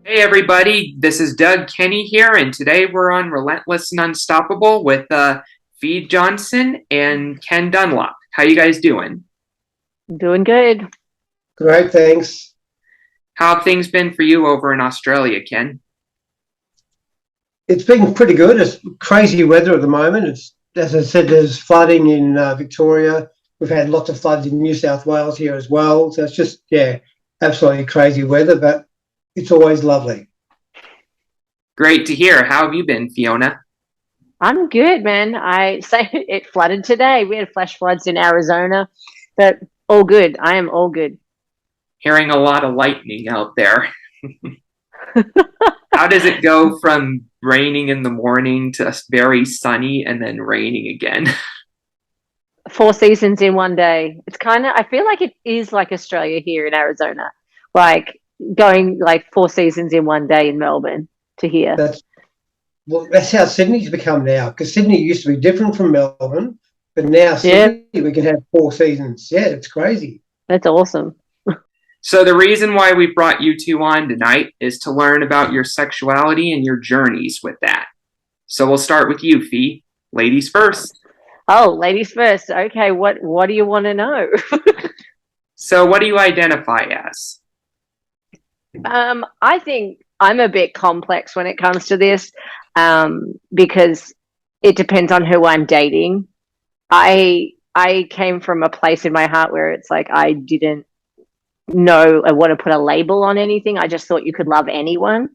Hey everybody, this is Doug Kenny here, and today we're on Relentless and Unstoppable with Fee Johnson and Ken Dunlop. How you guys doing? Doing good. Great, thanks. How have things been for you over in Australia, Ken? It's been pretty good. It's crazy weather at the moment. It's, as I said, there's flooding in Victoria. We've had lots of floods in New South Wales here as well. So it's just, yeah, absolutely crazy weather, but it's always lovely. Great to hear. How have you been, Fiona? I'm good, man. I say it flooded today. We had flash floods in Arizona, but all good. I am all good. Hearing a lot of lightning out there. How does it go from raining in the morning to very sunny and then raining again? Four seasons in one day. It's kind of, I feel like it is like Australia here in Arizona, like going like four seasons in one day in Melbourne to here. That's that's how Sydney's become now, because Sydney used to be different from Melbourne, but now Yeah, Sydney, we can have four seasons. Yeah, it's crazy. that's awesome. So, the reason why we brought you two on tonight is to learn about your sexuality and your journeys with that. So, we'll start with you, Fee. Ladies first. Oh, ladies first. Okay, what do you want to know? So, what do you identify as? I think I'm a bit complex when it comes to this, because it depends on who I'm dating. I came from a place in my heart where it's like I didn't know I want to put a label on anything. I just thought you could love anyone.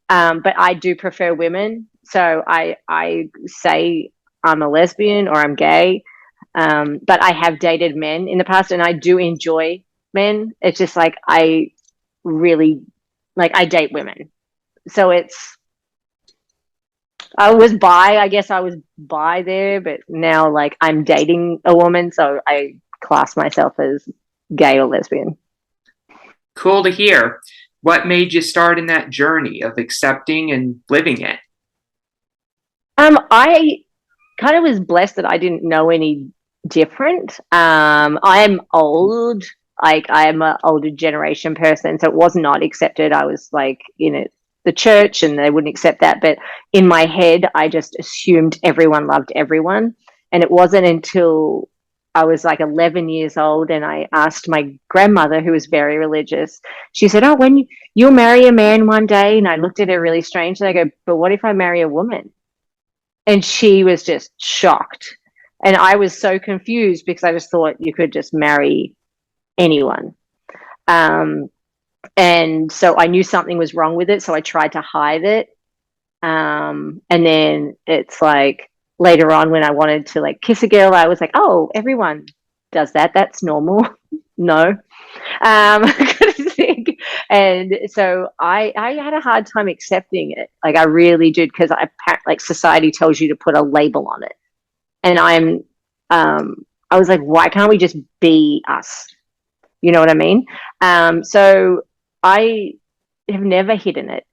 But I do prefer women, so I say I'm a lesbian or I'm gay. But I have dated men in the past, and I do enjoy men. It's just like I really like I date women. So it's I was bi, I guess I was bi there, but now like I'm dating a woman, so I class myself as gay or lesbian. Cool to hear. What made you start in that journey of accepting and living it? I kind of was blessed that I didn't know any different. I'm old, like I'm an older generation person, so it was not accepted. I was like, the church, and they wouldn't accept that. But in my head, I just assumed everyone loved everyone, and it wasn't until I was like 11 years old, and I asked my grandmother, who was very religious. She said, "Oh, when you'll marry a man one day," and I looked at her really strange, and I go, "But what if I marry a woman?" And she was just shocked. And I was so confused because I just thought you could just marry anyone. Um, and so I knew something was wrong with it. So I tried to hide it. And then it's like later on when I wanted to like kiss a girl, I was like, oh, everyone does that. That's normal. No. And so I had a hard time accepting it. Like I really did, because like society tells you to put a label on it. And I was like, why can't we just be us? You know what I mean? So I have never hidden it.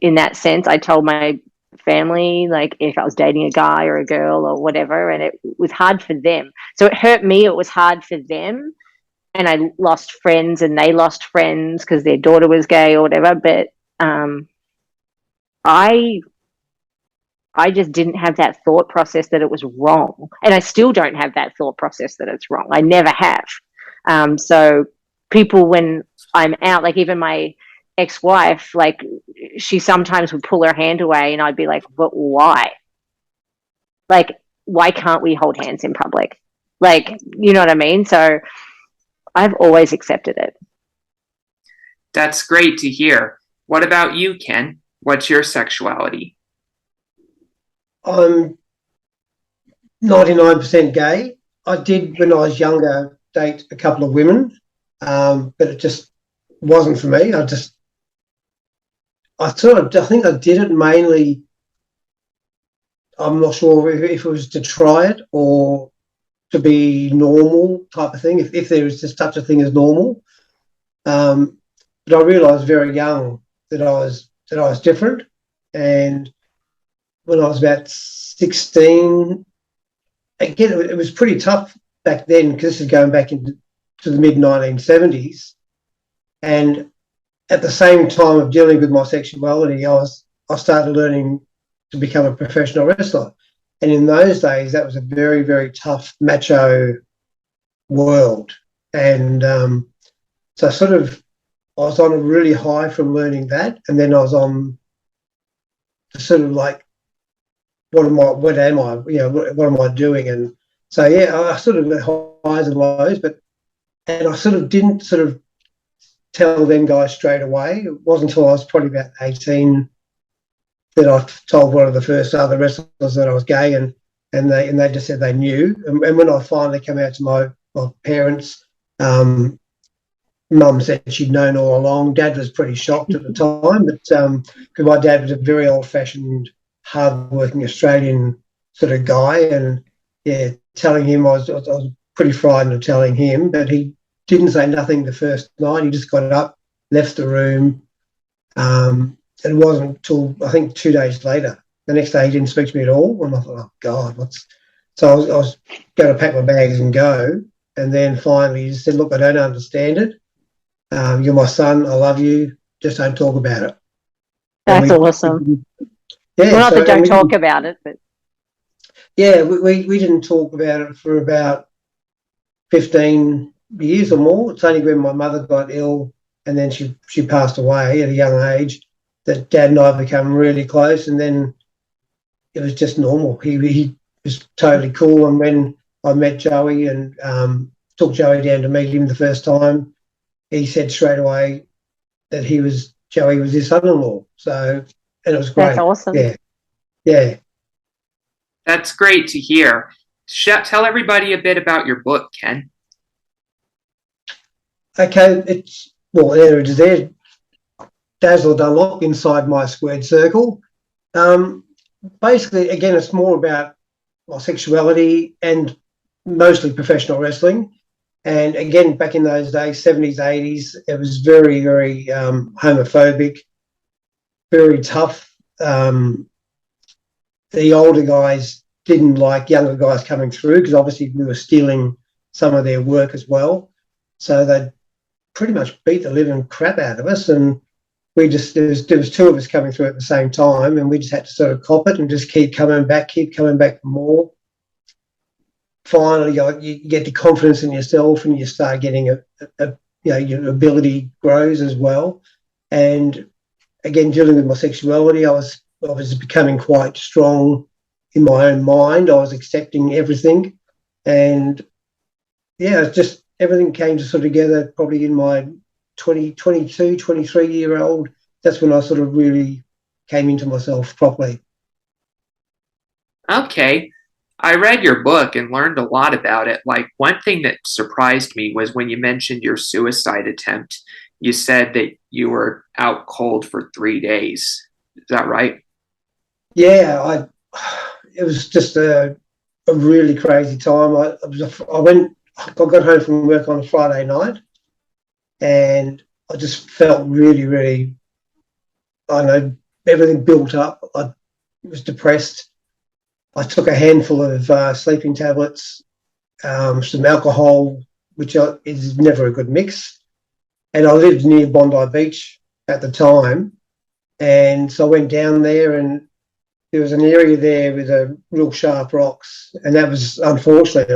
In that sense, I told my family, like if I was dating a guy or a girl or whatever, and it was hard for them. So it hurt me. It was hard for them, and I lost friends, and they lost friends because their daughter was gay or whatever. But um, I I just didn't have that thought process that it was wrong, and I still don't have that thought process that it's wrong. I never have. So people, when I'm out, like even my ex-wife, like she sometimes would pull her hand away, and I'd be like, "But why? Like, why can't we hold hands in public?" Like, you know what I mean? So I've always accepted it. That's great to hear. What about you, Ken? What's your sexuality? I'm 99% gay. I did, when I was younger, date a couple of women, but it just wasn't for me. I think I did it mainly. I'm not sure if it was to try it or to be normal type of thing, if there is just such a thing as normal. But I realised very young that I was different, and when I was about 16, again it was pretty tough back then because this is going back into the mid 1970s, and at the same time of dealing with my sexuality, I started learning to become a professional wrestler. And in those days, that was a very, very tough macho world. And so I was on a really high from learning that. And then I was on the sort of like, what am I, what am I doing? And so, yeah, I sort of had highs and lows, and I sort of didn't sort of tell them guys straight away. It wasn't until I was probably about 18 that I told one of the first other wrestlers that I was gay, and they just said they knew. And when I finally came out to my parents, Mum said she'd known all along. Dad was pretty shocked at the time, but because my dad was a very old-fashioned, hard-working Australian sort of guy, and yeah, telling him I was pretty frightened of telling him, but he didn't say nothing the first night. He just got up, left the room. It wasn't until I think 2 days later. The next day he didn't speak to me at all, and I thought, oh God, what's? So I was going to pack my bags and go, and then finally he just said, look, I don't understand it. You're my son. I love you. Just don't talk about it. That's awesome. Yeah, well, not that don't talk about it, but yeah, we didn't talk about it for about 15 years or more. It's only when my mother got ill and then she passed away at a young age that Dad and I became really close, and then it was just normal. He was totally cool, and when I met Joey and took Joey down to meet him the first time, he said straight away that Joey was his son-in-law. So, and it was great. That's awesome. Yeah. That's great to hear. Tell everybody a bit about your book, Ken. Okay, there it is there. Dazzle Dunlop, Inside My Squared Circle. Basically, again, it's more about my sexuality and mostly professional wrestling. And again, back in those days, 70s, 80s, it was very, very homophobic, very tough. The older guys didn't like younger guys coming through because obviously we were stealing some of their work as well. So they pretty much beat the living crap out of us, and there was two of us coming through at the same time, and we just had to sort of cop it and just keep coming back for more. Finally, you get the confidence in yourself, and you start getting your ability grows as well. And again, dealing with my sexuality, I was becoming quite strong in my own mind. I was accepting everything, and yeah, it's just everything came to sort of together probably in my 23-year-old. That's when I sort of really came into myself properly. Okay. I read your book and learned a lot about it. Like, one thing that surprised me was when you mentioned your suicide attempt. You said that you were out cold for 3 days. Is that right? Yeah, it was just a really crazy time. I got home from work on a Friday night, and I just felt really, really, I don't know, everything built up. I was depressed. I took a handful of sleeping tablets, some alcohol, which is never a good mix. And I lived near Bondi Beach at the time. And so I went down there, and there was an area there with real sharp rocks. And that was, unfortunately,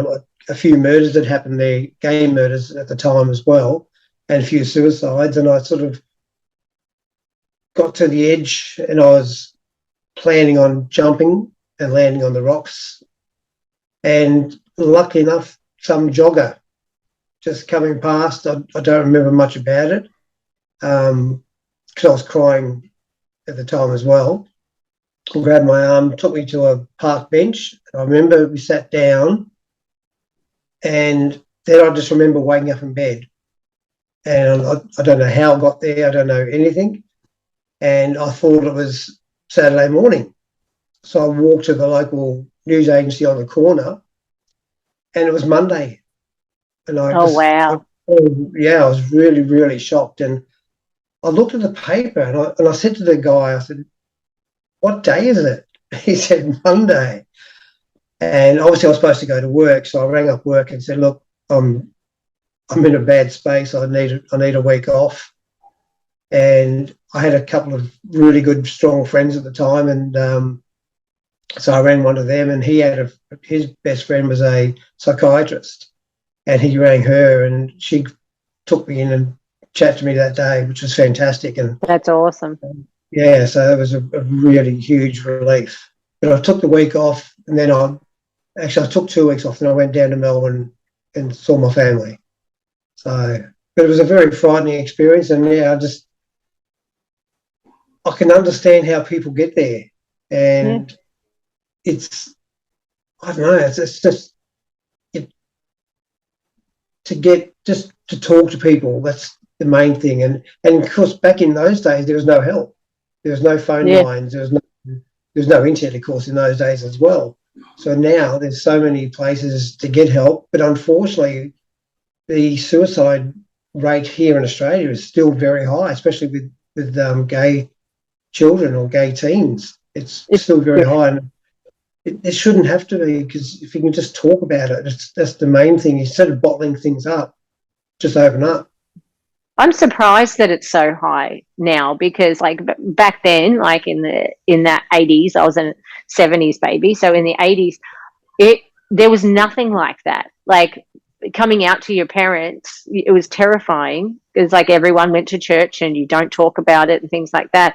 a few murders that happened there, gang murders at the time as well, and a few suicides. And I sort of got to the edge, and I was planning on jumping and landing on the rocks. And lucky enough, some jogger just coming past, I don't remember much about it, because I was crying at the time as well, grabbed my arm, took me to a park bench. I remember we sat down, and then I just remember waking up in bed. And I don't know how I got there. I don't know anything. And I thought it was Saturday morning. So I walked to the local news agency on the corner, and it was Monday. And I Oh, just, wow. yeah, I was really, really shocked. And I looked at the paper, and I said to the guy, I said, "What day is it?" He said, "Monday." And obviously I was supposed to go to work, so I rang up work and said, "Look, I'm in a bad space. I need a week off." And I had a couple of really good, strong friends at the time, and so I rang one of them, and his best friend was a psychiatrist, and he rang her, and she took me in and chatted to me that day, which was fantastic. And That's awesome. yeah, so that was a really huge relief. But I took the week off, and then I took 2 weeks off, and I went down to Melbourne and saw my family. So, but it was a very frightening experience, and yeah, I can understand how people get there, Yeah. and it's I don't know, it's just it, to get just to talk to people. That's the main thing, and of course back in those days there was no help, there was no phone Yeah. lines, there was no internet, of course, in those days as well. So now there's so many places to get help, but unfortunately the suicide rate here in Australia is still very high, especially with gay children or gay teens. It's It, still very high, and it shouldn't have to be, because if you can just talk about it, that's the main thing. Instead of bottling things up, just open up. I'm surprised that it's so high now because, like, back then, like in the 80s, I was a 70s baby. So in the 80s, it there was nothing like that. Like, coming out to your parents, it was terrifying because, like, everyone went to church and you don't talk about it and things like that.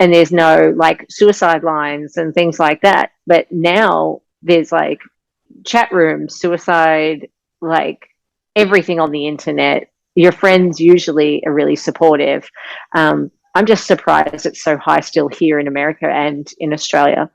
And there's no, like, suicide lines and things like that. But now there's, like, chat rooms, suicide, like, everything on the internet. Your friends usually are really supportive. I'm just surprised it's so high still here in America and in Australia.